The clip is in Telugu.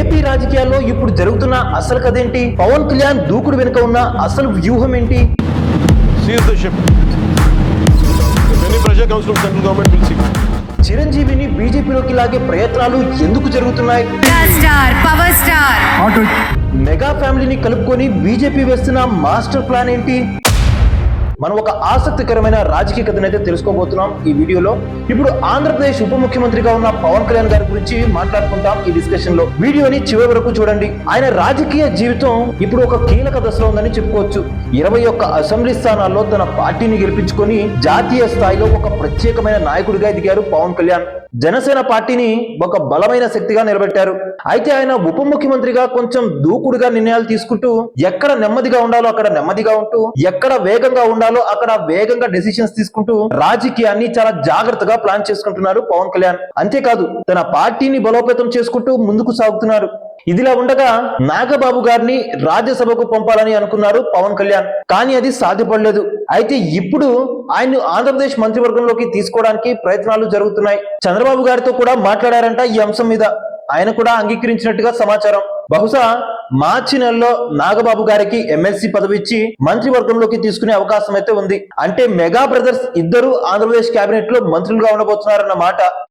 ఏపీ రాజకీయాల్లో ఇప్పుడు జరుగుతున్న అసలు కథేంటి? పవన్ కళ్యాణ్ దూకుడు వెనుక ఉన్న అసలు వ్యూహం ఏంటి? Seize the ship. If any pressure comes from central government, we'll see. చిరంజీవిని బీజేపీలోకి లాగే ప్రయత్నాలు ఎందుకు జరుగుతున్నాయి? పవర్ స్టార్ మెగా ఫ్యామిలీని కలుపుకొని బీజేపీ వేస్తున్న మాస్టర్ ప్లాన్ ఏంటి? మనం ఒక ఆసక్తికరమైన రాజకీయ కథనైతే తెలుసుకోబోతున్నాం ఈ వీడియోలో. ఇప్పుడు ఆంధ్రప్రదేశ్ ఉప ముఖ్యమంత్రిగా ఉన్న పవన్ కళ్యాణ్ గారి గురించి మాట్లాడుకుంటాం ఈ డిస్కషన్ లో. వీడియోని చివరి వరకు చూడండి. ఆయన రాజకీయ జీవితం ఇప్పుడు ఒక కీలక దశలో ఉందని చెప్పుకోవచ్చు. 21 అసెంబ్లీ స్థానాల్లో తన పార్టీని గెలిపించుకొని జాతీయ స్థాయిలో ఒక ప్రత్యేకమైన నాయకుడిగా ఎదిగారు పవన్ కళ్యాణ్. జనసేన పార్టీని ఒక బలమైన శక్తిగా నిలబెట్టారు. అయితే ఆయన ఉప ముఖ్యమంత్రిగా కొంచెం దూకుడుగా నిర్ణయాలు తీసుకుంటూ, ఎక్కడ నెమ్మదిగా ఉండాలో అక్కడ నెమ్మదిగా ఉంటూ, ఎక్కడ వేగంగా ఉండాలో అక్కడ వేగంగా డెసిషన్స్ తీసుకుంటూ రాజకీయాన్ని చాలా జాగ్రత్తగా ప్లాన్ చేసుకుంటున్నారు పవన్ కళ్యాణ్. అంతేకాదు తన పార్టీని బలోపేతం చేసుకుంటూ ముందుకు సాగుతున్నారు. ఇదిలా ఉండగా నాగబాబు గారిని రాజ్యసభకు పంపాలని అనుకున్నారు పవన్ కళ్యాణ్, కానీ అది సాధ్యపడలేదు. అయితే ఇప్పుడు ఆయన్ను ఆంధ్రప్రదేశ్ మంత్రివర్గంలోకి తీసుకోవడానికి ప్రయత్నాలు జరుగుతున్నాయి. చంద్రబాబు గారితో కూడా మాట్లాడారంట ఈ అంశం మీద. ఆయన కూడా అంగీకరించినట్టుగా సమాచారం. బహుశా మార్చి నెలలో నాగబాబు గారికి ఎమ్మెల్సీ పదవి ఇచ్చి మంత్రివర్గంలోకి తీసుకునే అవకాశం అయితే ఉంది. అంటే మెగా బ్రదర్స్ ఇద్దరు ఆంధ్రప్రదేశ్ కేబినెట్ లో మంత్రులుగా ఉండబోతున్నారన్న మాట.